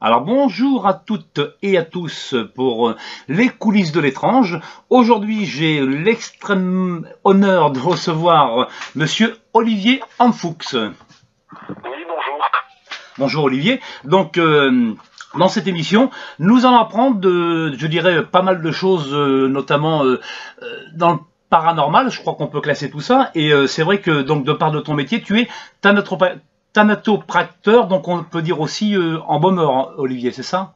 Alors bonjour à toutes et à tous pour les coulisses de l'étrange. Aujourd'hui j'ai l'extrême honneur de recevoir Monsieur Olivier Anfoux. Oui, bonjour. Bonjour Olivier. Donc dans cette émission, nous allons apprendre je dirais, pas mal de choses, notamment dans le paranormal. Je crois qu'on peut classer tout ça. Et c'est vrai que donc de part de ton métier, tu es thanatopracteur, donc on peut dire aussi embaumeur, Olivier, c'est ça?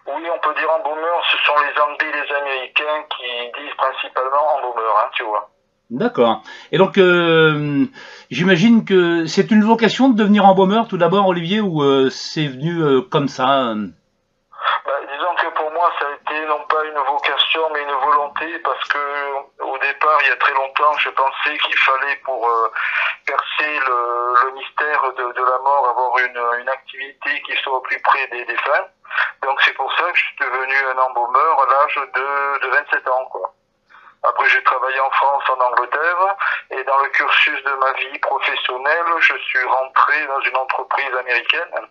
Oui, on peut dire embaumeur, ce sont les Anglais et les Américains qui disent principalement embaumeur, hein, tu vois. D'accord. Et donc, j'imagine que c'est une vocation de devenir embaumeur tout d'abord, Olivier, ou c'est venu comme ça? Disons que pour moi, ça a été non pas une vocation, mais une volonté, parce que au départ, il y a très longtemps, je pensais qu'il fallait pour percer le mystère de la mort, avoir une activité qui soit au plus près des défunts. Donc c'est pour ça que je suis devenu un embaumeur à l'âge de 27 ans, quoi. Après, j'ai travaillé en France, en Angleterre, et dans le cursus de ma vie professionnelle, je suis rentré dans une entreprise américaine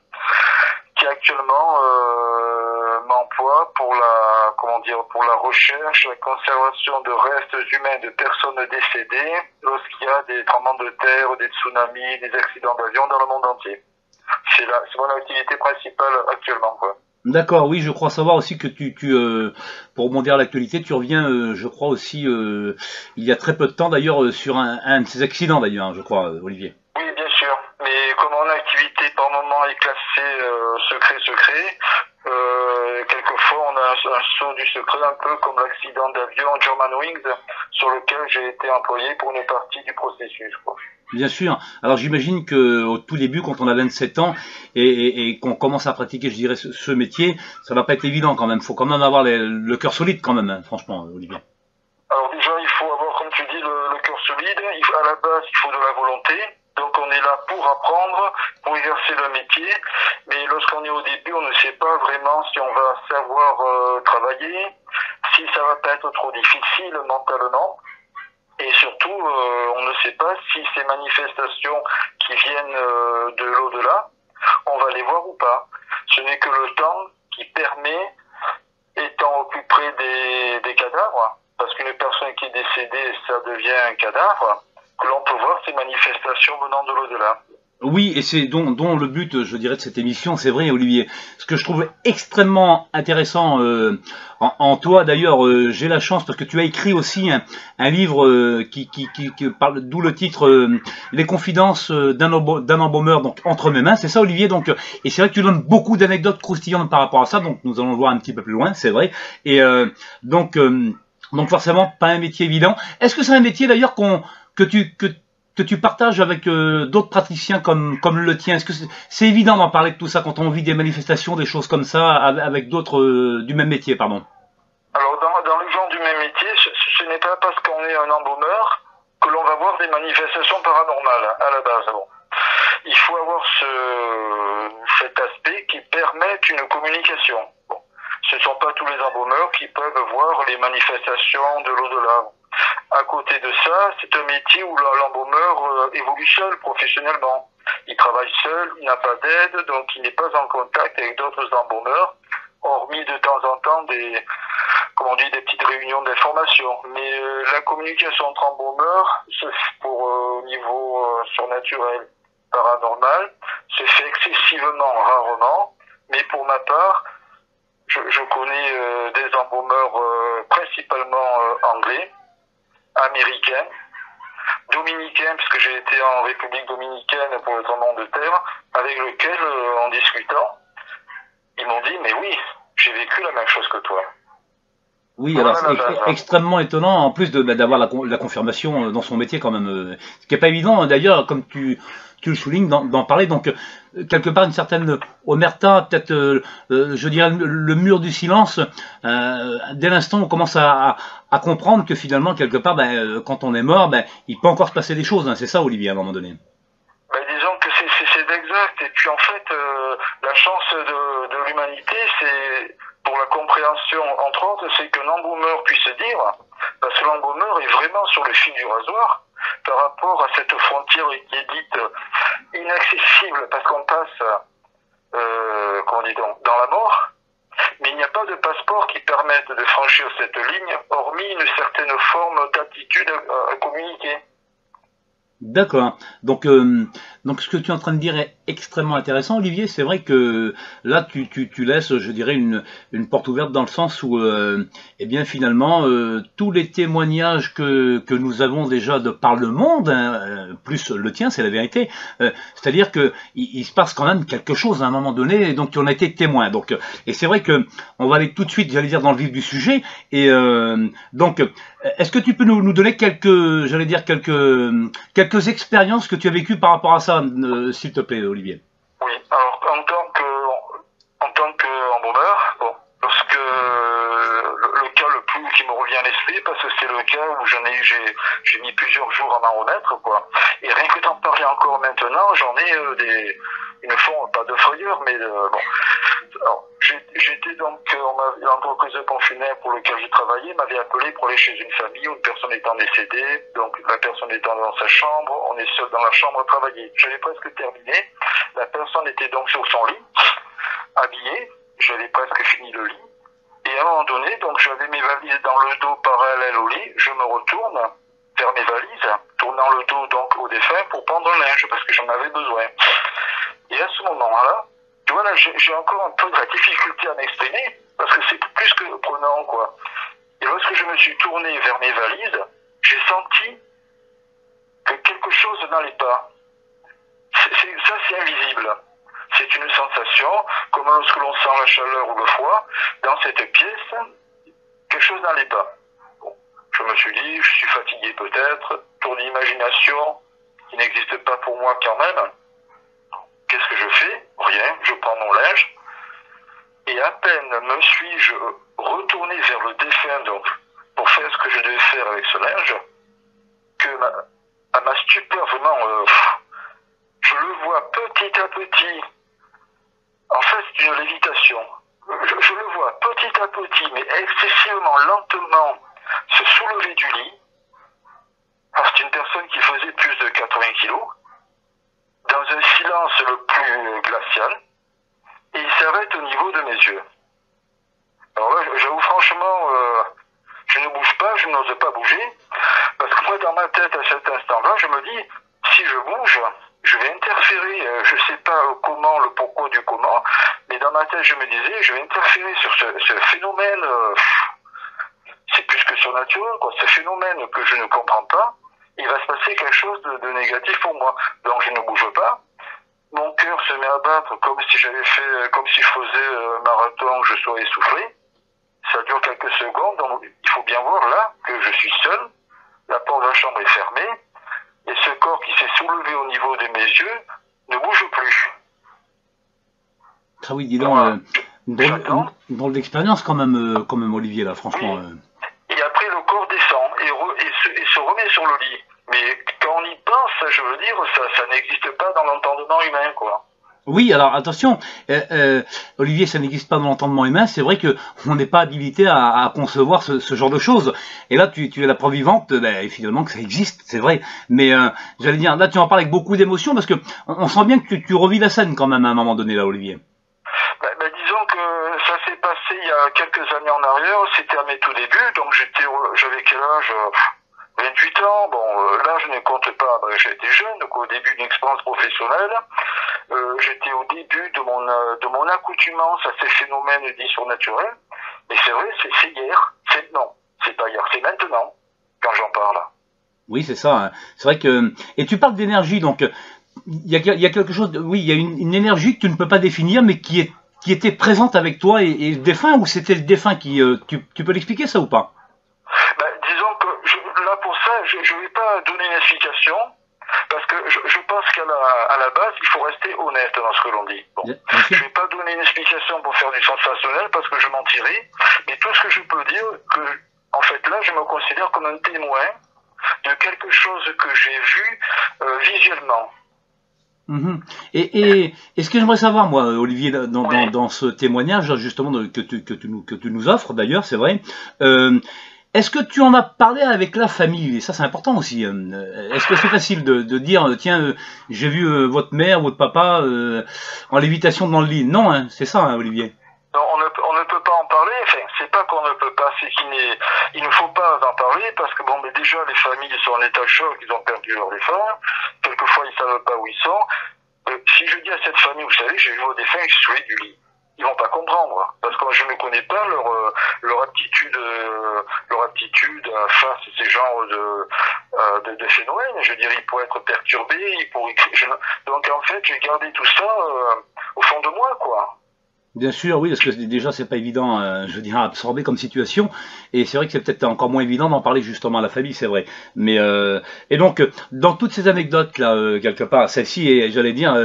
qui actuellement m'emploie pour pour la recherche, la conservation de restes humains de personnes décédées lorsqu'il y a des tremblements de terre, des tsunamis, des accidents d'avion dans le monde entier. C'est mon activité principale actuellement, quoi. D'accord, oui, je crois savoir aussi que pour rebondir à l'actualité, tu reviens, je crois aussi, il y a très peu de temps d'ailleurs, sur un de ces accidents d'ailleurs, hein, je crois, Olivier. Oui, bien sûr. Mais comme mon activité par moment est classée secret, quelquefois on a un saut du secret, un peu comme l'accident d'avion Germanwings, sur lequel j'ai été employé pour une partie du processus, quoi. Bien sûr. Alors j'imagine que au tout début, quand on a 27 ans et qu'on commence à pratiquer, je dirais, ce métier, ça va pas être évident quand même. Faut quand même avoir le cœur solide quand même, hein, franchement, Olivier. Alors déjà, il faut avoir, comme tu dis, le cœur solide. À la base, il faut de la volonté. Donc on est là pour apprendre, pour exercer le métier. Mais lorsqu'on est au début, on ne sait pas vraiment si on va savoir travailler, si ça va pas être trop difficile mentalement. Et surtout, on ne sait pas si ces manifestations qui viennent de l'au-delà, on va les voir ou pas. Ce n'est que le temps qui permet, étant au plus près des cadavres, parce qu'une personne qui est décédée, ça devient un cadavre, que l'on peut voir ces manifestations venant de l'au-delà. Oui, et c'est dont le but, je dirais, de cette émission, c'est vrai, Olivier. Ce que je trouve extrêmement intéressant en toi, d'ailleurs, j'ai la chance parce que tu as écrit aussi un livre qui parle, d'où le titre Les confidences d'un embaumeur, donc entre mes mains, c'est ça, Olivier. Donc, et c'est vrai que tu donnes beaucoup d'anecdotes croustillantes par rapport à ça, donc nous allons le voir un petit peu plus loin, c'est vrai. Et donc, donc forcément, pas un métier évident. Est-ce que c'est un métier d'ailleurs que tu partages avec d'autres praticiens comme le tien? Est-ce que c'est évident d'en parler de tout ça quand on vit des manifestations, des choses comme ça, avec d'autres du même métier, pardon? Alors dans le genre du même métier, ce n'est pas parce qu'on est un embaumeur que l'on va voir des manifestations paranormales à la base. Bon. Il faut avoir cet aspect qui permet une communication. Bon. Ce ne sont pas tous les embaumeurs qui peuvent voir les manifestations de l'au-delà. À côté de ça, c'est un métier où l'embaumeur évolue seul professionnellement. Il travaille seul, il n'a pas d'aide, donc il n'est pas en contact avec d'autres embaumeurs, hormis de temps en temps comme on dit, des petites réunions d'information. Mais la communication entre embaumeurs, pour au niveau surnaturel, paranormal, se fait excessivement rarement. Mais pour ma part, je connais des embaumeurs principalement anglais, américains, dominicains, parce que j'ai été en République dominicaine pour le tremblement de terre, avec lequel, en discutant, ils m'ont dit, mais oui, j'ai vécu la même chose que toi. Oui, alors Voilà c'est la base. extrêmement étonnant, en plus d'avoir la confirmation dans son métier quand même, ce qui n'est pas évident, hein, d'ailleurs, comme tu le soulignes, d'en parler. Donc, quelque part, une certaine omerta, peut-être, je dirais, le mur du silence. Dès l'instant où on commence à comprendre que finalement, quelque part, quand on est mort, il peut encore se passer des choses, hein, c'est ça, Olivier, à un moment donné. Disons que c'est exact. Et puis en fait, la chance de l'humanité, c'est pour la compréhension, entre autres, c'est qu'un embaumeur puisse dire, parce que l'embaumeur est vraiment sur le fil du rasoir par rapport à cette frontière qui est dite inaccessible, parce qu'on passe comment dit-on, dans la mort, mais il n'y a pas de passeport qui permette de franchir cette ligne, hormis une certaine forme d'aptitude à communiquer. D'accord. Donc ce que tu es en train de dire est extrêmement intéressant, Olivier. C'est vrai que là, tu laisses, je dirais, une porte ouverte dans le sens où, eh bien, finalement, tous les témoignages que nous avons déjà de par le monde, hein, plus le tien, c'est la vérité. C'est-à-dire que il se passe quand même quelque chose à un moment donné, et donc tu en as été témoin. Donc, et c'est vrai que on va aller tout de suite, j'allais dire, dans le vif du sujet. Et donc, est-ce que tu peux nous donner j'allais dire quelques expériences que tu as vécues par rapport à ça, s'il te plaît, Olivier? Oui, alors en tant qu'embaumeur, bon, lorsque le cas le plus qui me revient à l'esprit, parce que c'est le cas où j'ai mis plusieurs jours à m'en remettre, quoi. Et rien que d'en parler encore maintenant, j'en ai une forme, pas de frayeur, mais bon. Alors, j'étais donc, l'entreprise de pompe funèbre pour lequel je travaillais m'avait appelé pour aller chez une famille où une personne étant décédée, donc la personne étant dans sa chambre, on est seul dans la chambre à travailler. J'avais presque terminé, la personne était donc sur son lit, habillée, j'avais presque fini le lit, et à un moment donné, donc j'avais mes valises dans le dos parallèle au lit, je me retourne vers mes valises, tournant le dos donc au défunt pour prendre un linge, parce que j'en avais besoin. Et à ce moment-là, tu vois là, j'ai encore un peu de la difficulté à m'exprimer, parce que c'est plus que prenant, quoi. Et lorsque je me suis tourné vers mes valises, j'ai senti que quelque chose n'allait pas. Ça, c'est invisible. C'est une sensation, comme lorsque l'on sent la chaleur ou le froid, dans cette pièce, quelque chose n'allait pas. Bon, je me suis dit, je suis fatigué peut-être, tour d'imagination qui n'existe pas pour moi quand même. Qu'est-ce que je fais? Rien, je prends mon linge, et à peine me suis-je retourné vers le défunt, donc, pour faire ce que je devais faire avec ce linge, que à ma stupeur, vraiment, je le vois petit à petit. En fait, c'est une lévitation. Je le vois petit à petit, mais excessivement lentement, se soulever du lit. Alors, c'est une personne qui faisait plus de 80 kilos, dans un silence le plus glacial, et il s'arrête au niveau de mes yeux. Alors là, j'avoue franchement, je ne bouge pas, je n'ose pas bouger, parce que moi, dans ma tête, à cet instant-là, je me dis, si je bouge, je vais interférer, je ne sais pas comment, le pourquoi du comment, mais dans ma tête, je me disais, je vais interférer sur ce phénomène, c'est plus que surnaturel, quoi, ce phénomène que je ne comprends pas, il va se passer quelque chose de négatif pour moi. Donc je ne bouge pas, mon cœur se met à battre comme si comme si je faisais un marathon, que je sois essoufflé. Ça dure quelques secondes, donc il faut bien voir là que je suis seul, la porte de la chambre est fermée, et ce corps qui s'est soulevé au niveau de mes yeux ne bouge plus. Ah oui, dis donc, drôle d'expérience quand même, Olivier, là, franchement. Oui. Et après, le corps descend et se remet sur le lit. Mais quand on y pense, je veux dire, ça n'existe pas dans l'entendement humain, quoi. Oui, alors attention, Olivier, ça n'existe pas dans l'entendement humain. C'est vrai que on n'est pas habilité à concevoir ce genre de choses. Et là, tu es la preuve vivante, finalement, que ça existe, c'est vrai. Mais j'allais dire, là, tu en parles avec beaucoup d'émotion parce que on sent bien que tu revis la scène quand même à un moment donné, là, Olivier. Disons que ça s'est passé il y a quelques années en arrière. C'était à mes tout débuts, donc j'avais quel âge? 28 ans, bon, là je ne compte pas, j'étais jeune, donc au début d'une expérience professionnelle, j'étais au début de mon accoutumance à ces phénomènes dits surnaturels, mais c'est vrai, c'est hier, non, c'est pas hier, c'est maintenant, quand j'en parle. Oui, c'est ça, hein. C'est vrai que, et tu parles d'énergie, donc, il y a quelque chose, oui, il y a une énergie que tu ne peux pas définir, mais qui était présente avec toi et le défunt, ou c'était le défunt qui, tu peux l'expliquer ça ou pas? Disons que là pour ça, je ne vais pas donner une explication, parce que je pense qu'à la base, il faut rester honnête dans ce que l'on dit. Bon. Je ne vais pas donner une explication pour faire du sensationnel, parce que je mentirais, mais tout ce que je peux dire, que en fait là, je me considère comme un témoin de quelque chose que j'ai vu visuellement. Mmh. Et ce que j'aimerais savoir, moi, Olivier, dans ce témoignage, justement, que tu nous offres, d'ailleurs, c'est vrai, Est-ce que tu en as parlé avec la famille? Et ça, c'est important aussi. Est-ce que c'est facile de dire, tiens, j'ai vu votre mère, votre papa en lévitation dans le lit? Non, hein, c'est ça, hein, Olivier. Non, on ne peut pas en parler. Enfin, c'est pas qu'on ne peut pas, c'est il ne faut pas en parler parce que bon, mais déjà les familles sont en état de choc, ils ont perdu leurs défunts. Quelquefois, ils savent pas où ils sont. Si je dis à cette famille, vous savez, j'ai vu vos défunts extraits du lit, ils vont pas comprendre parce que je ne connais pas leur aptitude face à ces genres de phénomènes. Je dirais, ils pourraient être perturbés, donc en fait, j'ai gardé tout ça au fond de moi, quoi. Bien sûr, oui, parce que déjà, c'est pas évident, je veux dire, à absorber comme situation. Et c'est vrai que c'est peut-être encore moins évident d'en parler justement à la famille, c'est vrai. Mais et donc, dans toutes ces anecdotes là, quelque part, celle-ci, j'allais dire,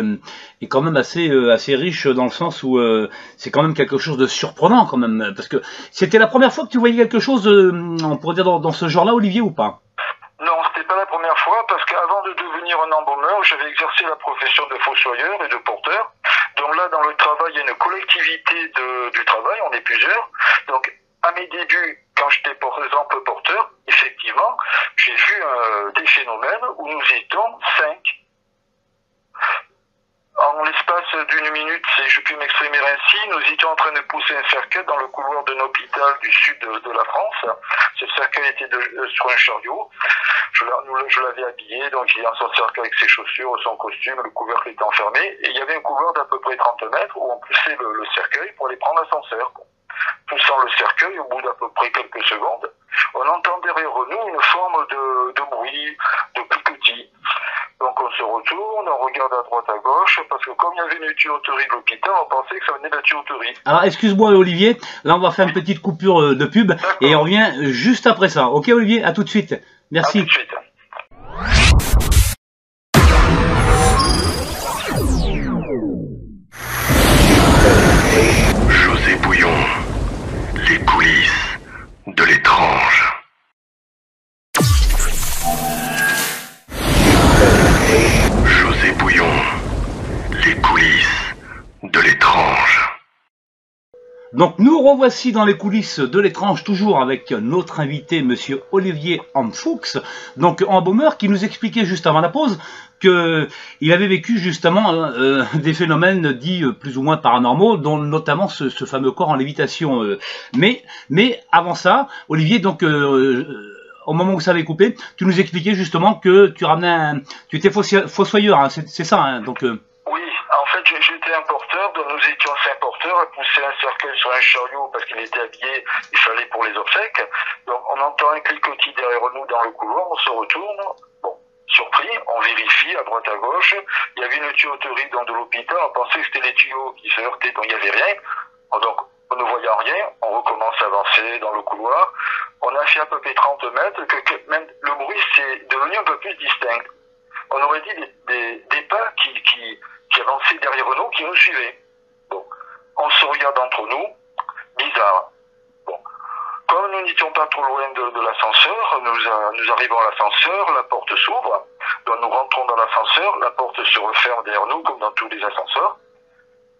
est quand même assez riche dans le sens où c'est quand même quelque chose de surprenant quand même, parce que c'était la première fois que tu voyais quelque chose, on pourrait dire dans ce genre-là, Olivier, ou pas? Non, c'était pas la première fois parce qu'avant de devenir un embaumeur, j'avais exercé la profession de fossoyeur et de porteur. Donc là, dans le travail, il y a une collectivité du travail, on est plusieurs. Donc, à mes débuts, quand j'étais par exemple porteur, effectivement, j'ai vu des phénomènes où nous étions 5. En l'espace d'une minute, si je puis m'exprimer ainsi, nous étions en train de pousser un cercueil dans le couloir d'un hôpital du sud de la France. Ce cercueil était sur un chariot. Je l'avais habillé, donc il est en son cercueil avec ses chaussures, son costume, le couvercle était enfermé. Et il y avait un couloir d'à peu près 30 mètres où on poussait le cercueil pour aller prendre l'ascenseur. Poussant le cercueil, au bout d'à peu près quelques secondes, on entend derrière nous une forme de bruit, de cliquetis. Donc on se retourne, on regarde à droite à gauche, parce que comme il y avait une tuyauterie de l'hôpital, on pensait que ça venait de la tuyauterie. Alors excuse-moi Olivier, là on va faire une petite coupure de pub et on revient juste après ça. Ok Olivier, à tout de suite. Merci. À tout de suite. José Bouillon, les coulisses de l'étrange. José Bouillon, les coulisses de l'étrange. Donc nous revoici dans les coulisses de l'étrange, toujours avec notre invité, monsieur Olivier Hanfuchs, donc embaumeur, qui nous expliquait juste avant la pause qu'il avait vécu justement des phénomènes dits plus ou moins paranormaux, dont notamment ce fameux corps en lévitation. Mais avant ça, Olivier, donc au moment où ça avait coupé, tu nous expliquais justement que tu étais fossoyeur, hein, c'est ça, hein, donc. Oui, en fait, j'étais un porteur, donc nous étions 5 porteurs à pousser un cercueil sur un chariot parce qu'il était habillé, il fallait pour les obsèques. Donc on entend un cliquetis derrière nous dans le couloir, on se retourne, bon, surpris, on vérifie à droite à gauche, il y avait une tuyauterie dans de l'hôpital, on pensait que c'était les tuyaux qui se heurtaient, donc il n'y avait rien. Donc on ne voyait rien, on recommence à avancer dans le couloir. On a fait à peu près 30 mètres, que même le bruit s'est devenu un peu plus distinct. On aurait dit des pas qui avançaient derrière nous, qui nous suivaient. Bon, on se regarde entre nous, bizarre. Bon, comme nous n'étions pas trop loin de l'ascenseur, nous arrivons à l'ascenseur, la porte s'ouvre, donc nous rentrons dans l'ascenseur, la porte se referme derrière nous, comme dans tous les ascenseurs,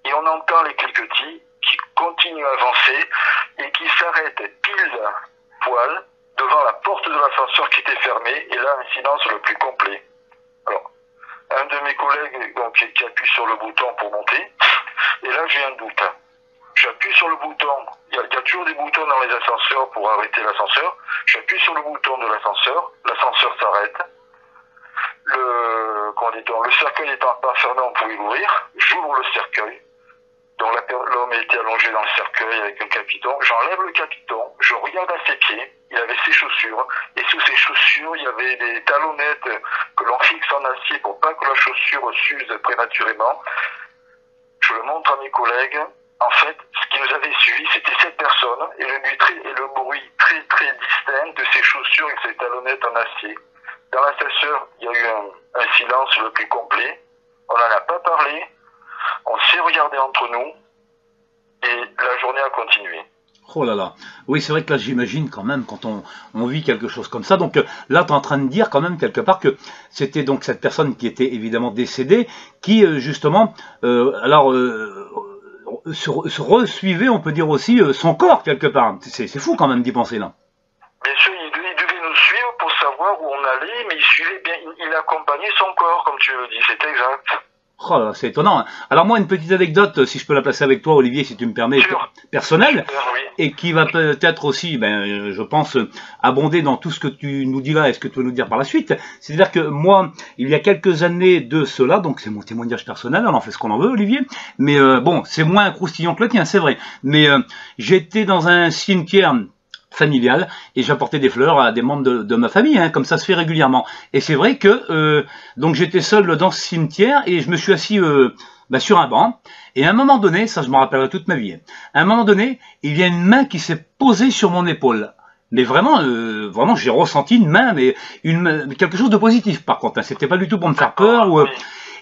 et on entend les cliquetis qui continuent à avancer et qui s'arrêtent pile poil devant la porte de l'ascenseur qui était fermée, et là un silence le plus complet. Alors, un de mes collègues donc, qui appuie sur le bouton pour monter, et là j'ai un doute. J'appuie sur le bouton, il y a toujours des boutons dans les ascenseurs pour arrêter l'ascenseur, j'appuie sur le bouton de l'ascenseur s'arrête, le cercueil étant pas fermé, on pouvait l'ouvrir, j'ouvre le cercueil, donc l'homme était allongé dans le cercueil avec un capiton, j'enlève le capiton, je regarde à ses pieds, il avait ses chaussures, et sous ses chaussures, il y avait des talonnettes que l'on fixe en acier pour pas que la chaussure s'use prématurément. Je le montre à mes collègues. En fait, ce qui nous avait suivi, c'était cette personne, et le bruit très très distinct de ses chaussures et ses talonnettes en acier. Dans l'ascenseur, il y a eu un silence le plus complet. On n'en a pas parlé, on s'est regardé entre nous, et la journée a continué. Oh là là, oui c'est vrai que là j'imagine quand même quand on vit quelque chose comme ça, donc là tu es en train de dire quand même quelque part que c'était donc cette personne qui était évidemment décédée, qui justement, se resuivait on peut dire aussi son corps quelque part, c'est fou quand même d'y penser là. Bien sûr, il devait nous suivre pour savoir où on allait, mais il suivait bien, il accompagnait son corps, comme tu le dis, c'est exact. Oh là, c'est étonnant, hein. Alors moi, une petite anecdote, si je peux la placer avec toi, Olivier, si tu me permets, Sûr. personnelle, Super, oui. et qui va peut-être aussi, je pense, abonder dans tout ce que tu nous dis là et ce que tu veux nous dire par la suite. C'est-à-dire que moi, il y a quelques années de cela, donc c'est mon témoignage personnel, on en fait ce qu'on en veut, Olivier, mais bon, c'est moins croustillant que le tien, c'est vrai, mais j'étais dans un cimetière familial et j'apportais des fleurs à des membres de ma famille, hein, comme ça se fait régulièrement. Et c'est vrai que donc j'étais seul dans ce cimetière et je me suis assis sur un banc. Et à un moment donné, ça je me rappellerai toute ma vie, hein, à un moment donné, il y a une main qui s'est posée sur mon épaule. Mais vraiment, vraiment, j'ai ressenti une main, mais quelque chose de positif par contre. Hein, c'était pas du tout pour me faire peur ou.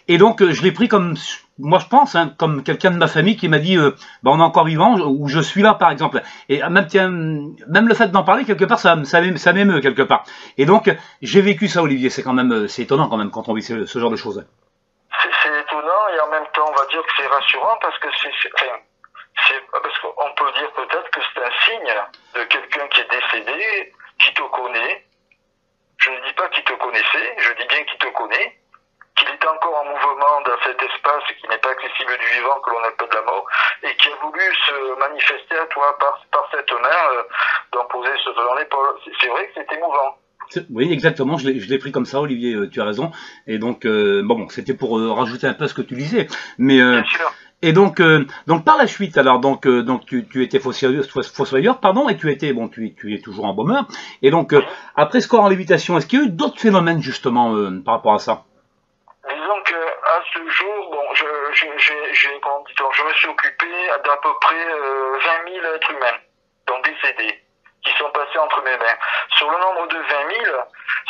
Et donc, je l'ai pris comme, moi je pense, hein, comme quelqu'un de ma famille qui m'a dit, on est encore vivant, ou je suis là par exemple. Et même, tiens, même le fait d'en parler quelque part, ça m'émeut quelque part. Et donc, j'ai vécu ça, Olivier. C'est quand même, c'est étonnant quand même quand on vit ce genre de choses. C'est étonnant et en même temps, on va dire que c'est rassurant parce que parce qu'on peut dire peut-être que c'est un signe de quelqu'un qui est décédé, qui te connaît. Je ne dis pas qu'il te connaissait, je dis bien qu'il te connaît. Qu'il est encore en mouvement dans cet espace qui n'est pas accessible du vivant, que l'on appelle la mort, et qui a voulu se manifester à toi par cette main dont posée sur ton épaule. C'est vrai que c'est émouvant. Oui, exactement, je l'ai pris comme ça, Olivier, tu as raison. Et donc, c'était pour rajouter un peu ce que tu disais. Mais, Bien sûr. Et donc par la suite, alors donc tu étais fossoyeur, pardon, et tu es toujours embaumeur. Et donc après ce corps en lévitation, est-ce qu'il y a eu d'autres phénomènes justement par rapport à ça? Disons que à ce jour, je me suis occupé d'à peu près 20 000 êtres humains, donc décédés, qui sont passés entre mes mains. Sur le nombre de 20 000,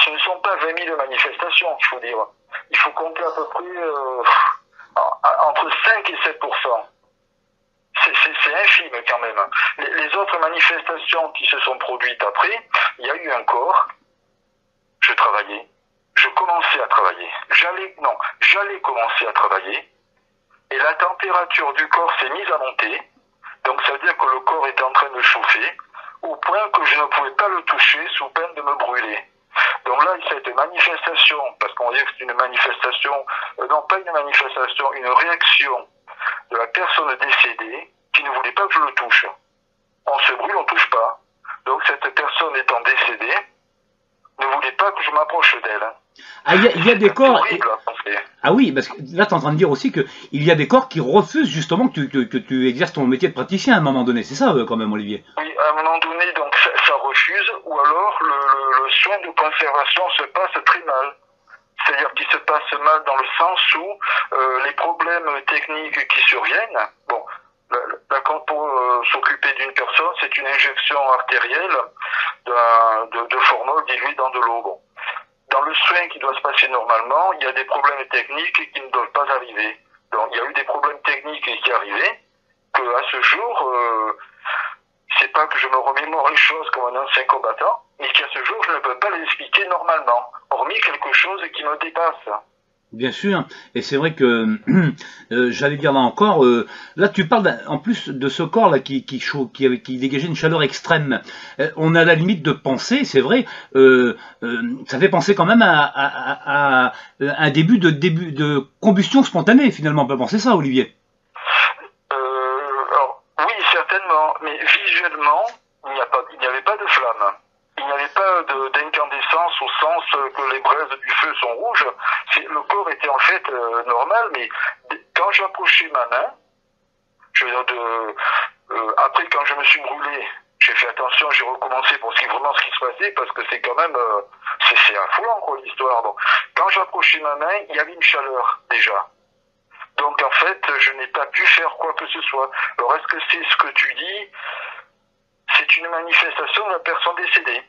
ce ne sont pas 20 000 manifestations, il faut dire. Il faut compter à peu près entre 5 et 7%. C'est infime quand même. Les autres manifestations qui se sont produites après, il y a eu un corps, je travaillais. Je commençais à travailler. J'allais commencer à travailler. Et la température du corps s'est mise à monter. Donc ça veut dire que le corps était en train de chauffer, au point que je ne pouvais pas le toucher sous peine de me brûler. Donc là, cette manifestation, parce qu'on va dire que c'est une manifestation, non pas une manifestation, une réaction de la personne décédée qui ne voulait pas que je le touche. On se brûle, on ne touche pas. Donc cette personne étant décédée, ne voulait pas que je m'approche d'elle. Ah, il y a des corps. Horrible, Ah oui, parce que là, tu es en train de dire aussi qu'il y a des corps qui refusent justement que tu exerces ton métier de praticien à un moment donné. C'est ça, quand même, Olivier? Oui, à un moment donné, donc ça refuse, ou alors le soin de conservation se passe très mal. C'est-à-dire qu'il se passe mal dans le sens où les problèmes techniques qui surviennent, bon, pour s'occuper d'une personne, c'est une injection artérielle de formol dilué dans de l'eau. Bon. Dans le soin qui doit se passer normalement, il y a des problèmes techniques qui ne doivent pas arriver. Donc il y a eu des problèmes techniques qui arrivaient, que à ce jour, c'est pas que je me remémore les choses comme un ancien combattant, mais qu'à ce jour, je ne peux pas les expliquer normalement, hormis quelque chose qui me dépasse. Bien sûr, et c'est vrai que j'allais dire là encore, là tu parles en plus de ce corps là qui dégageait une chaleur extrême. On a la limite de penser, c'est vrai, ça fait penser quand même à un début de combustion spontanée finalement. On peut penser ça, Olivier? Alors, oui, certainement, mais visuellement, il n'y avait pas de flamme. Il n'y avait pas d'incandescence au sens que les braises du feu sont rouges. Le corps était en fait normal, mais quand j'approchais ma main, après quand je me suis brûlé, j'ai fait attention, j'ai recommencé pour vraiment ce qui se passait, parce que c'est quand même, c'est affolant quoi l'histoire. Bon. Quand j'approchais ma main, il y avait une chaleur déjà. Donc en fait, je n'ai pas pu faire quoi que ce soit. Alors est-ce que c'est ce que tu dis? C'est une manifestation de la personne décédée.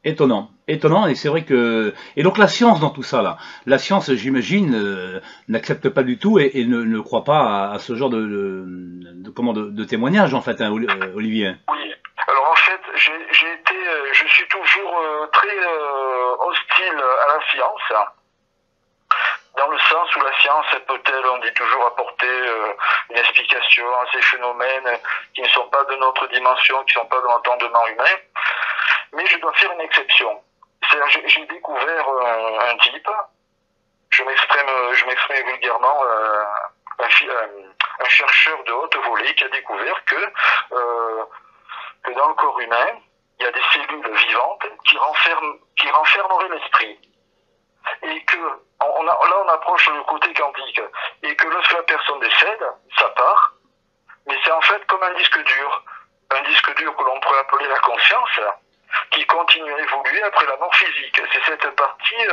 Étonnant, étonnant, et c'est vrai que... Et donc la science dans tout ça, là, la science, j'imagine, n'accepte pas du tout et ne croit pas à ce genre de témoignage, en fait, hein, Olivier. Oui, alors en fait, je suis toujours très hostile à la science, dans le sens où la science peut-elle, on dit toujours, apporter une explication à ces phénomènes qui ne sont pas de notre dimension, qui ne sont pas de l'entendement humain. mais je dois faire une exception. C'est-à-dire, j'ai découvert un type, je m'exprime vulgairement, un chercheur de haute volée qui a découvert que dans le corps humain, il y a des cellules vivantes qui renfermeraient l'esprit. Et que, là on approche le côté quantique, et que lorsque la personne décède, ça part, mais c'est en fait comme un disque dur que l'on pourrait appeler la conscience, qui continue à évoluer après la mort physique. C'est cette partie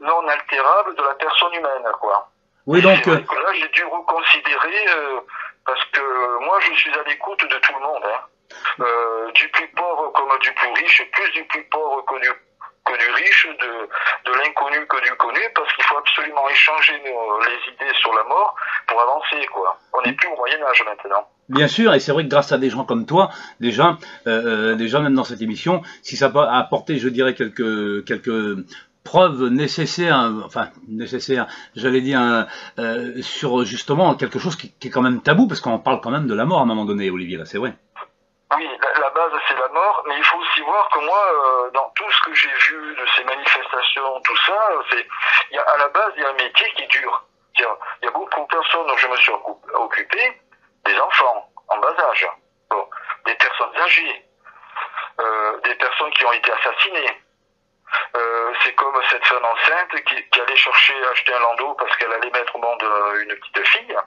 non altérable de la personne humaine, quoi. Oui, donc là, j'ai dû reconsidérer, parce que moi, je suis à l'écoute de tout le monde, hein. Du plus pauvre comme du plus riche, plus du plus pauvre que du riche, de l'inconnu que du connu, parce qu'il faut absolument échanger les idées sur la mort pour avancer, quoi. On n'est plus au Moyen-Âge maintenant. bien sûr, et c'est vrai que grâce à des gens comme toi, déjà même dans cette émission, si ça peut apporter, je dirais, quelques preuves nécessaires, j'allais dire, sur justement quelque chose qui est quand même tabou, parce qu'on parle quand même de la mort à un moment donné, Olivier, là, c'est vrai. Oui, la base c'est la mort, mais il faut aussi voir que moi, dans tout ce que j'ai vu de ces manifestations, tout ça, à la base il y a un métier qui dure. Il y a beaucoup de personnes dont je me suis occupé, des enfants en bas âge, bon, des personnes âgées, des personnes qui ont été assassinées. C'est comme cette femme enceinte qui allait acheter un landau parce qu'elle allait mettre au monde une petite fille,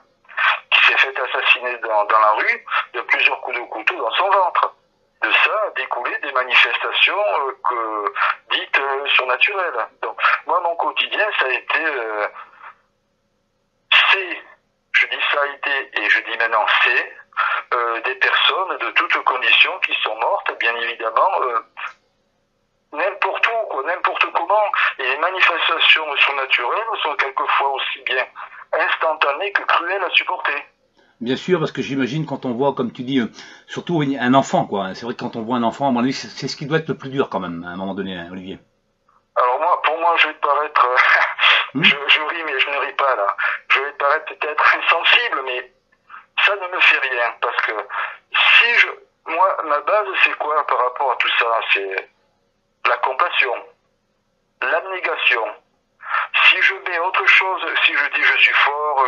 qui s'est fait assassiner dans la rue de plusieurs coups de couteau dans son ventre. De ça a découlé des manifestations dites surnaturelles. Donc, moi, mon quotidien, ça a été... je dis ça a été, et je dis maintenant c'est, des personnes de toutes conditions qui sont mortes, bien évidemment, n'importe où, quoi, n'importe comment. Et les manifestations surnaturelles sont quelquefois aussi bien instantanées que cruelles à supporter. Bien sûr, parce que j'imagine quand on voit, comme tu dis, surtout un enfant, quoi. C'est vrai que quand on voit un enfant, à mon avis, c'est ce qui doit être le plus dur quand même, à un moment donné, hein, Olivier. Alors pour moi, je vais te paraître, je ris, mais je ne ris pas là. Je vais te paraître peut-être insensible, mais ça ne me fait rien, parce que moi, ma base, c'est quoi par rapport à tout ça? C'est la compassion, l'abnégation. Si je mets autre chose, si je dis je suis fort,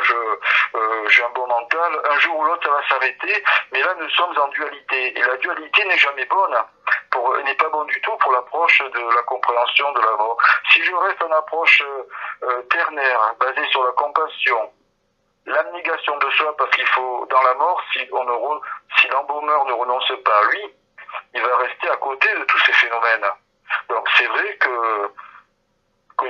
j'ai un bon mental, un jour ou l'autre ça va s'arrêter, mais là nous sommes en dualité, et la dualité n'est jamais bonne, n'est pas bonne du tout pour l'approche de la compréhension de la mort. Si je reste en approche ternaire, basée sur la compassion, l'abnégation de soi, parce qu'il faut, dans la mort, si l'embaumeur ne renonce pas à lui, il va rester à côté de tous ces phénomènes. Donc c'est vrai que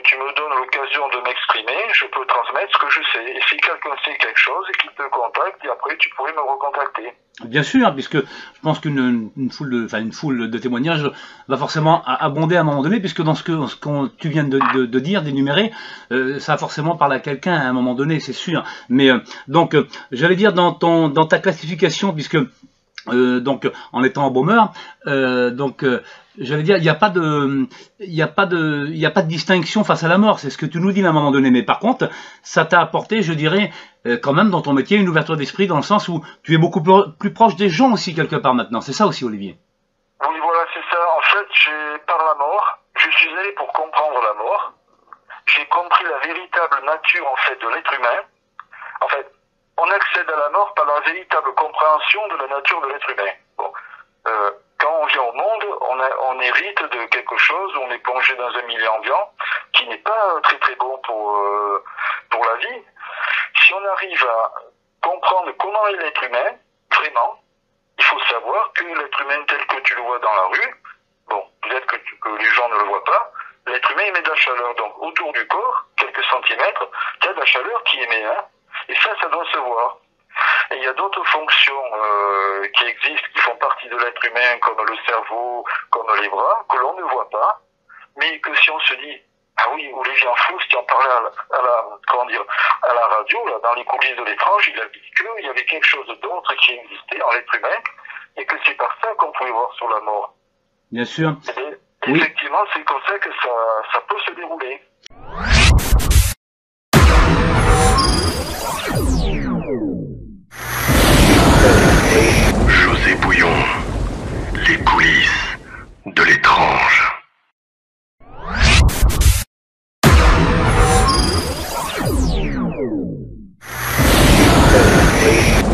tu me donnes l'occasion de m'exprimer, je peux transmettre ce que je sais. Et si quelqu'un sait quelque chose, qu'il te contacte, et après tu pourrais me recontacter. Bien sûr, puisque je pense qu'une foule de témoignages va forcément abonder à un moment donné, puisque dans ce que tu viens de dire, d'énumérer, ça va forcément parler à quelqu'un à un moment donné, c'est sûr. Mais donc, j'allais dire dans ta classification, puisque donc en étant embaumeur, j'allais dire, il n'y a pas de distinction face à la mort, c'est ce que tu nous dis à un moment donné. Mais par contre, ça t'a apporté, je dirais, quand même dans ton métier, une ouverture d'esprit dans le sens où tu es beaucoup plus proche des gens aussi quelque part maintenant. C'est ça aussi, Olivier? Oui, voilà, c'est ça. En fait, par la mort, je suis allé pour comprendre la mort. J'ai compris la véritable nature, en fait, de l'être humain. En fait, on accède à la mort par la véritable compréhension de la nature de l'être humain. Bon, quand on vient au monde, on hérite de quelque chose, on est plongé dans un milieu ambiant qui n'est pas très très bon pour la vie. Si on arrive à comprendre comment est l'être humain, vraiment, il faut savoir que l'être humain tel que tu le vois dans la rue, bon, peut-être que les gens ne le voient pas, l'être humain émet de la chaleur. Donc autour du corps, quelques centimètres, il y a de la chaleur qui émet, hein, et ça doit se voir. Et il y a d'autres fonctions qui existent, qui font partie de l'être humain, comme le cerveau, comme les bras, que l'on ne voit pas, mais que si on se dit, ah oui, Olivier Enfous, qui en parlait à la radio, là, dans les coulisses de l'étrange, il a dit qu'il y avait quelque chose d'autre qui existait en l'être humain, et que c'est par ça qu'on pouvait voir sur la mort. Bien sûr. Et oui. Effectivement, c'est comme ça que ça peut se dérouler. José Bouillon, les coulisses de l'étrange.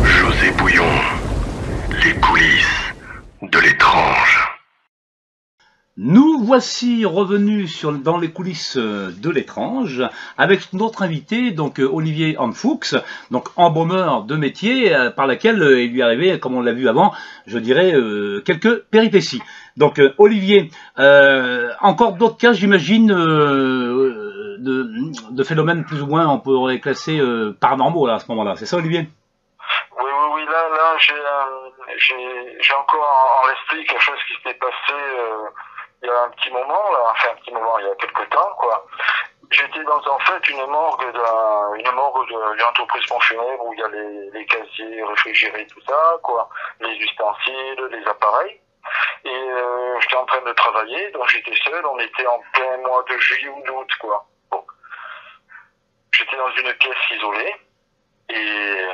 José Bouillon, les coulisses de l'étrange. Nous voici revenus dans les coulisses de l'étrange avec notre invité, donc Olivier Hanfuchs, donc embaumeur de métier, par laquelle il lui arrivait, comme on l'a vu avant, je dirais, quelques péripéties. Donc Olivier, encore d'autres cas, j'imagine, de phénomènes plus ou moins, on pourrait classer paranormaux là, à ce moment-là. C'est ça, Olivier? Oui, là, j'ai encore en l'esprit quelque chose qui s'était passé il y a un petit moment, là, enfin un petit moment, il y a quelques temps, quoi. J'étais dans en fait une morgue d'une entreprise funèbre où il y a les casiers réfrigérés, tout ça, quoi, les ustensiles, les appareils. Et j'étais en train de travailler, donc j'étais seul, on était en plein mois de juillet ou d'août, quoi. Bon. J'étais dans une pièce isolée et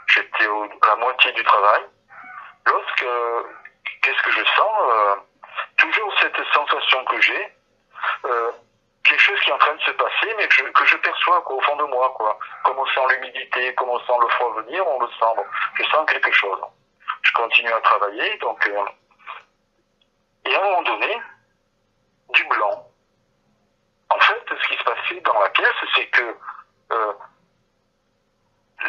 j'étais à la moitié du travail. Qu'est-ce que je sens toujours cette sensation que j'ai, quelque chose qui est en train de se passer, mais que je perçois quoi, au fond de moi, quoi. Comme on sent l'humidité, comme on sent le froid venir, on le sent. Je sens quelque chose. Je continue à travailler, donc et à un moment donné, du blanc. En fait, ce qui se passait dans la pièce, c'est que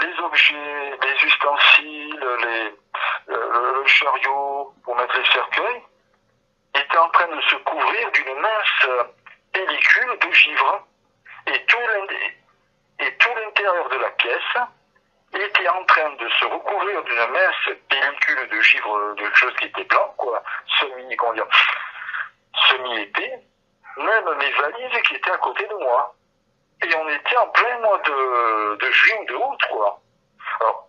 les objets, les ustensiles, le chariot pour mettre les cercueils était en train de se couvrir d'une mince pellicule de givre et tout l'intérieur de la pièce était en train de se recouvrir d'une mince pellicule de givre, de choses qui étaient blanc, quoi, semi-épais, même mes valises qui étaient à côté de moi. Et on était en plein mois de juillet ou de août, quoi. Alors,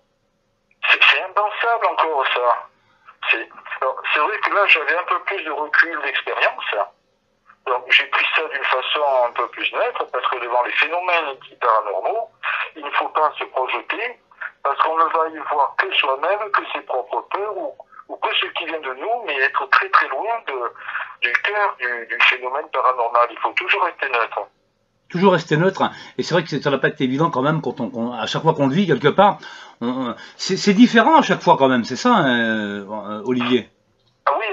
c'est impensable encore, ça. C'est vrai que là, j'avais un peu plus de recul d'expérience. Donc, j'ai pris ça d'une façon un peu plus neutre, parce que devant les phénomènes paranormaux, il ne faut pas se projeter, parce qu'on ne va y voir que soi-même, que ses propres peurs, ou que ce qui vient de nous, mais être très très loin du cœur du phénomène paranormal. Il faut toujours rester neutre. Toujours rester neutre, et c'est vrai que ça va pas être évident quand même quand à chaque fois qu'on le vit quelque part. C'est différent à chaque fois quand même, c'est ça, Olivier? Ah oui,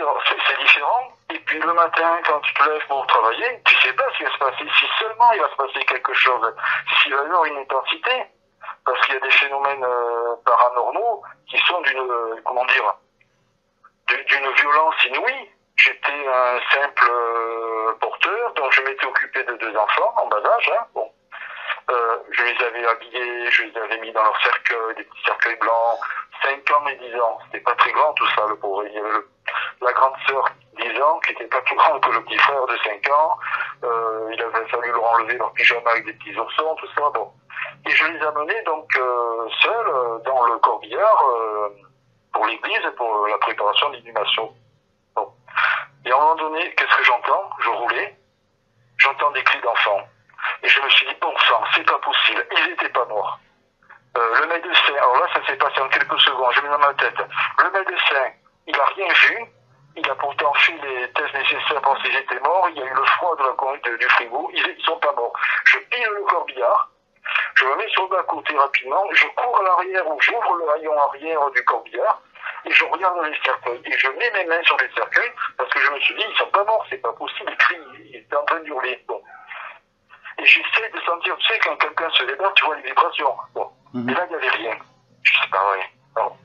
c'est différent. Et puis le matin, quand tu te lèves pour travailler, tu sais pas ce qui va se passer. Si seulement il va se passer quelque chose, s'il va y avoir une intensité, parce qu'il y a des phénomènes paranormaux qui sont d'une violence inouïe. J'étais un simple porteur, donc je m'étais occupé de 2 enfants en bas âge. Hein, bon. Je les avais habillés, je les avais mis dans leur cercueil, des petits cercueils blancs, 5 ans et 10 ans. C'était pas très grand tout ça, le pauvre. Il y avait la grande sœur, 10 ans, qui était pas plus grande que le petit frère de 5 ans. Il avait fallu leur enlever leur pyjama avec des petits oursons, tout ça. Bon. Et je les amenais donc seuls dans le corbillard pour l'église, pour la préparation de l'inhumation. Bon. Et à un moment donné, qu'est-ce que j'entends? Je roulais, j'entends des cris d'enfants. Et je me suis dit, bon sang, c'est pas possible, ils n'étaient pas morts. Le médecin, alors là, ça s'est passé en quelques secondes, j'ai mis dans ma tête. Le médecin, il a rien vu, il a pourtant fait les tests nécessaires pour s'ils étaient morts, il y a eu le froid de la conduite du frigo, ils sont pas morts. Je pile le corbillard, je me mets sur le bas-côté rapidement, je cours à l'arrière ou j'ouvre le rayon arrière du corbillard, et je regarde les cercueils, et je mets mes mains sur les cercueils, parce que je me suis dit, ils sont pas morts, c'est pas possible, ils crient, ils étaient en train de hurler. Bon. Et j'essaie de sentir, tu sais, quand quelqu'un se libère, tu vois les vibrations. Bon. Et là, il n'y avait rien. Je dis, c'est pas vrai. Alors,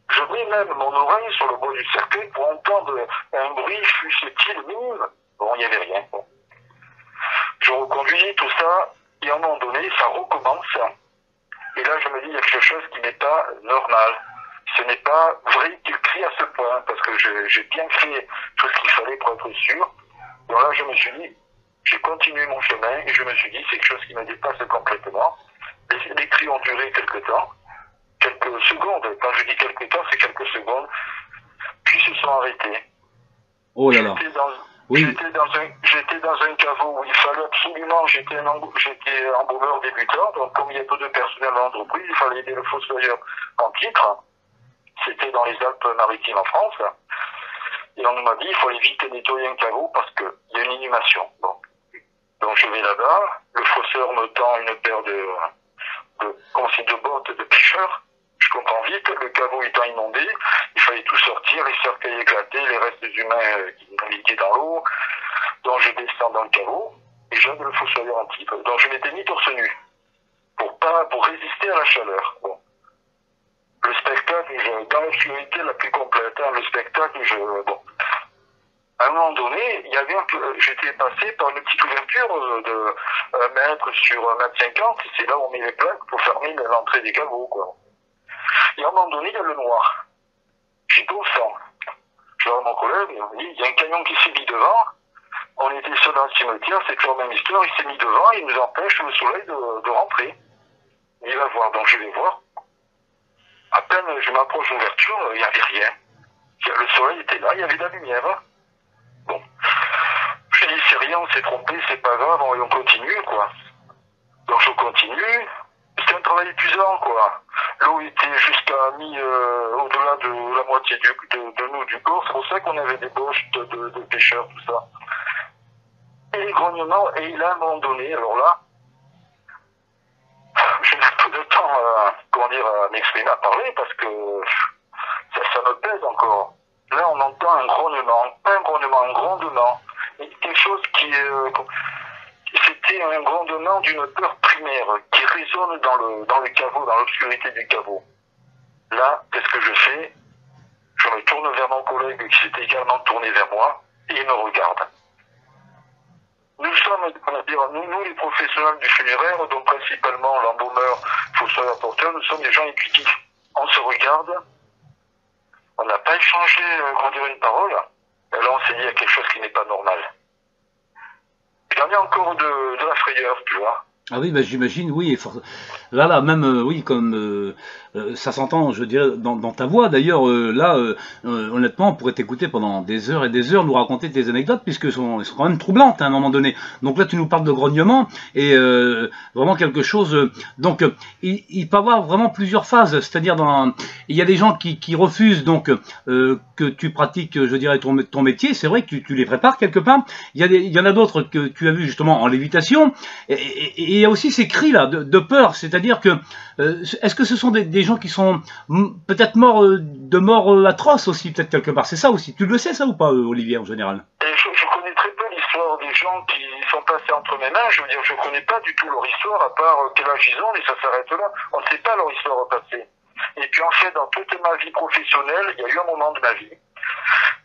je mets même mon oreille sur le bois du cercueil pour entendre un bruit, fût-il minime. Bon, il n'y avait rien. Bon. Je reconduis tout ça, et à un moment donné, ça recommence. Et là, je me dis, il y a quelque chose qui n'est pas normal. Ce n'est pas vrai qu'il crie à ce point, parce que j'ai bien crié tout ce qu'il fallait pour être sûr. Donc là, je me suis dit, j'ai continué mon chemin, et je me suis dit, c'est quelque chose qui me dépasse complètement. Les cris ont duré quelques temps, quelques secondes. Quand je dis quelques temps, c'est quelques secondes. Puis ils se sont arrêtés. Oh là là. J'étais dans un caveau où il fallait absolument, j'étais embaumeur débutant, donc comme il y a peu de personnel dans l'entreprise, il fallait aider le fossoyeur en titre. C'était dans les Alpes-Maritimes en France. Et on m'a dit, il faut aller vite nettoyer un caveau parce qu'il y a une inhumation. Bon. Donc je vais là-bas, le fosseur me tend une paire de bottes de pêcheur. Je comprends vite, le caveau étant inondé, il fallait tout sortir, les cercueils éclatés, les restes humains qui naviguaient dans l'eau. Donc je descends dans le caveau et j'aide le fossoyeur en type. Donc je m'étais mis torse nu pour résister à la chaleur. Bon. Le spectacle, dans l'obscurité la plus complète, hein, le spectacle, bon. À un moment donné, j'étais passé par une petite ouverture de 1 mètre sur 1,50 m, c'est là où on met les plaques pour fermer l'entrée des caveaux, quoi. Et à un moment donné, il y a le noir. J'ai bon sang. Je vois mon collègue, il me dit, il y a un camion qui s'est mis devant, on était seuls dans le cimetière, c'est toujours la même histoire, il s'est mis devant, il nous empêche le soleil de rentrer. Il va voir, donc je vais voir. À peine je m'approche de l'ouverture, il n'y avait rien. Le soleil était là, il y avait de la lumière. Bon. Je dis, c'est rien, on s'est trompé, c'est pas grave, on continue, quoi. Donc je continue. C'était un travail épuisant, quoi. L'eau était jusqu'à au-delà de la moitié de nous, du corps. C'est pour ça qu'on avait des boches de pêcheurs, tout ça. Et les grognements, et là, à un moment donné, alors là, j'ai un peu de temps à m'exprimer, à parler, parce que ça me pèse encore. Là, on entend un grognement, pas un grognement, un grondement. Et quelque chose c'était un grondement d'une peur primaire qui résonne dans le caveau, dans l'obscurité du caveau. Là, qu'est-ce que je fais? Je me tourne vers mon collègue qui s'était également tourné vers moi et il me regarde. Nous sommes, nous les professionnels du funéraire, donc principalement l'embaumeur, fossoyeur, porteur, nous sommes des gens intuitifs. On se regarde, on n'a pas échangé, une parole, et là on s'est dit il y a quelque chose qui n'est pas normal. J'en ai encore de la frayeur, tu vois. Ah oui, bah, j'imagine, oui. Là, même, oui, comme ça s'entend, je dirais, dans ta voix. D'ailleurs, honnêtement, on pourrait t'écouter pendant des heures et des heures, nous raconter tes anecdotes, puisque sont quand même troublantes à un moment donné. Donc là, tu nous parles de grognement, et vraiment quelque chose... donc, il peut y avoir vraiment plusieurs phases, c'est-à-dire, il y a des gens qui refusent donc que tu pratiques, je dirais, ton métier. C'est vrai que tu les prépares quelque part. Il y en a d'autres que tu as vu justement en lévitation, et il y a aussi ces cris là de peur, c'est-à-dire que est-ce que ce sont des gens qui sont peut-être morts de mort atroce aussi, peut-être quelque part, c'est ça aussi, tu le sais ça ou pas, Olivier, en général? Je connais très peu l'histoire des gens qui sont passés entre mes mains, je veux dire, je connais pas du tout leur histoire, à part quel âge ils ont, et ça s'arrête là, on ne sait pas leur histoire passée. Et puis en fait, dans toute ma vie professionnelle, il y a eu un moment de ma vie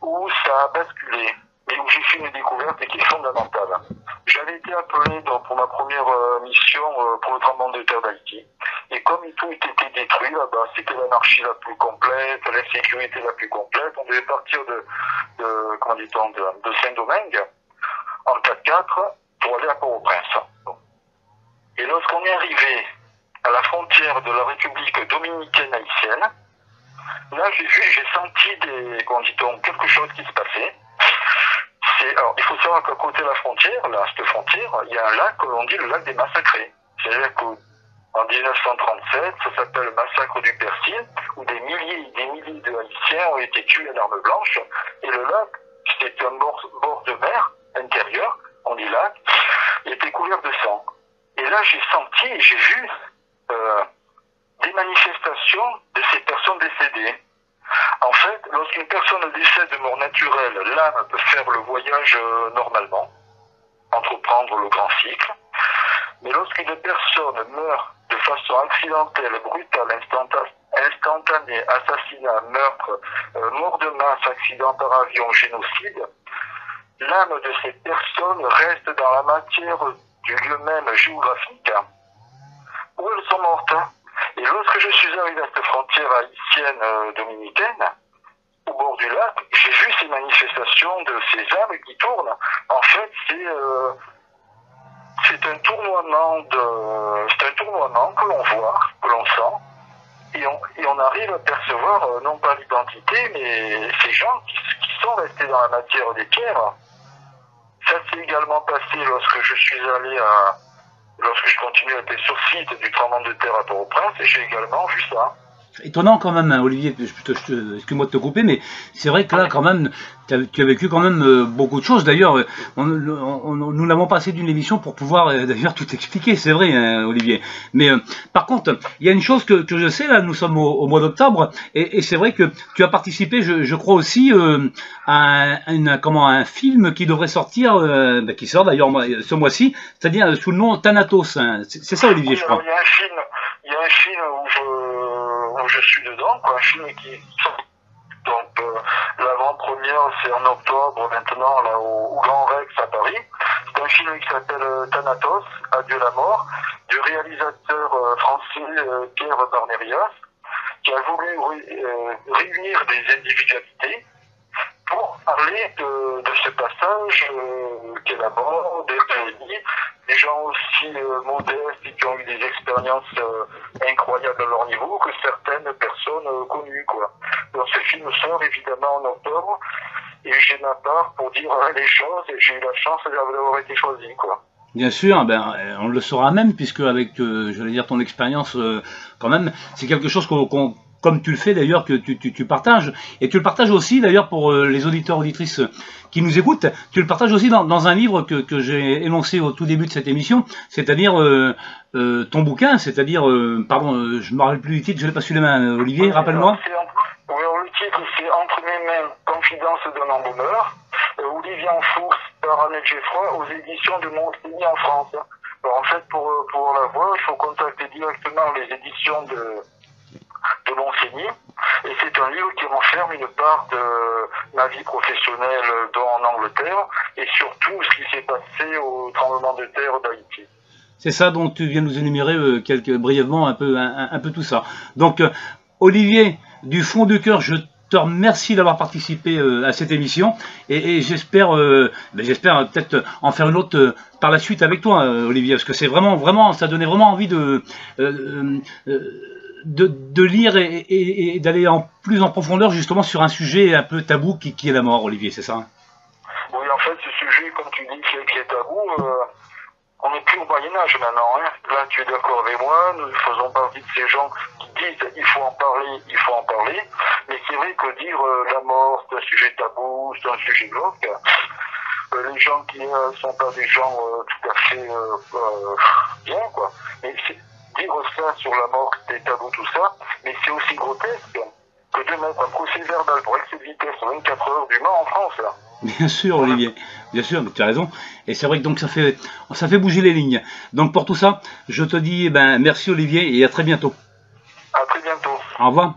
où ça a basculé, et où j'ai fait une découverte qui est fondamentale. J'avais été appelé donc, pour ma première mission pour le tremblement de terre d'Haïti. Et comme tout était détruit là-bas, c'était l'anarchie la plus complète, l'insécurité la plus complète. On devait partir de Saint-Domingue en 4x4 pour aller à Port-au-Prince. Et lorsqu'on est arrivé à la frontière de la République dominicaine haïtienne, là j'ai senti quelque chose qui se passait. Alors, il faut savoir qu'à côté de la frontière, là, cette frontière, il y a un lac que l'on dit le lac des massacrés. C'est-à-dire qu'en 1937, ça s'appelle le massacre du Persil, où des milliers et des milliers de Haïtiens ont été tués à l'arme blanche. Et le lac, c'était un bord de mer intérieur, on dit lac, il était couvert de sang. Et là, j'ai senti et j'ai vu des manifestations de ces personnes décédées. En fait, lorsqu'une personne décède de mort naturelle, l'âme peut faire le voyage normalement, entreprendre le grand cycle. Mais lorsqu'une personne meurt de façon accidentelle, brutale, instantanée, assassinat, meurtre, mort de masse, accident par avion, génocide, l'âme de ces personnes reste dans la matière du lieu même géographique où elles sont mortes. Et lorsque je suis arrivé à cette frontière haïtienne dominicaine, au bord du lac, j'ai vu ces manifestations de ces âmes qui tournent. En fait, c'est un tournoiement que l'on voit, que l'on sent, et on arrive à percevoir non pas l'identité, mais ces gens qui sont restés dans la matière des pierres. Ça s'est également passé lorsque je continue à être sur site du tremblement de terre à Port-au-Prince, et j'ai également vu ça. Étonnant quand même, hein, Olivier, excuse-moi de te couper, mais c'est vrai que là, quand même, tu as vécu quand même beaucoup de choses. D'ailleurs, nous n'avons pas assez d'une émission pour pouvoir d'ailleurs tout expliquer, c'est vrai, hein, Olivier. Mais par contre, il y a une chose que je sais, là, nous sommes au mois d'octobre, et c'est vrai que tu as participé, je crois aussi, à un film qui devrait sortir, qui sort d'ailleurs ce mois-ci, c'est-à-dire sous le nom Thanatos. Hein. C'est ça, Olivier, je crois. Il y a un film où je suis dedans, quoi, un film qui... Donc l'avant-première c'est en octobre maintenant là au Grand Rex à Paris. C'est un film qui s'appelle Thanatos, Adieu la mort, du réalisateur français Pierre Barnérias, qui a voulu réunir des individualités pour parler de ce passage qu'est la mort, des gens aussi modestes et qui ont eu des expériences incroyables à leur niveau que certaines personnes connues, quoi. Donc ce film sort évidemment en octobre et j'ai ma part pour dire les choses et j'ai eu la chance d'avoir été choisi, quoi. Bien sûr, ben, on le saura même, puisque avec, je vais dire, ton expérience, quand même, c'est quelque chose comme tu le fais d'ailleurs, que tu partages, et tu le partages aussi d'ailleurs pour les auditeurs, auditrices qui nous écoutent, tu le partages aussi dans un livre que j'ai énoncé au tout début de cette émission, c'est-à-dire ton bouquin, c'est-à-dire, pardon, je ne me rappelle plus du titre, je l'ai pas su les mains, Olivier, rappelle-moi. Oui, le titre c'est Entre mes mains, Confidence d'un embaumeur, Olivier Enfours par Annette Geffroy aux éditions de Montpellier en France. Alors, en fait, pour l'avoir, il faut contacter directement les éditions de Montpellier, et c'est un livre qui renferme une part de ma vie professionnelle en Angleterre, et surtout ce qui s'est passé au tremblement de terre d'Haïti. C'est ça dont tu viens nous énumérer brièvement un peu tout ça. Donc, Olivier, du fond du cœur, je te remercie d'avoir participé à cette émission et j'espère peut-être en faire une autre par la suite avec toi, Olivier, parce que c'est vraiment, ça donnait vraiment envie de lire et d'aller plus en profondeur justement sur un sujet un peu tabou qui est la mort, Olivier, c'est ça? Oui, en fait, ce sujet, comme tu dis, qui est tabou, on n'est plus au Moyen-Âge maintenant. Hein. Là, tu es d'accord avec moi, nous faisons partie de ces gens qui disent il faut en parler. Mais c'est vrai que dire la mort, c'est un sujet tabou, c'est un sujet glauque. Les gens qui ne sont pas des gens tout à fait bien, quoi. Mais dire ça sur la mort, c'est tabou, tout ça, mais c'est aussi grotesque que de mettre un procès verbal pour excès de vitesse 24 heures du Mans en France, là. Bien sûr, Olivier, bien sûr, mais tu as raison. Et c'est vrai que donc ça fait bouger les lignes. Donc pour tout ça, je te dis merci Olivier et à très bientôt. À très bientôt. Au revoir.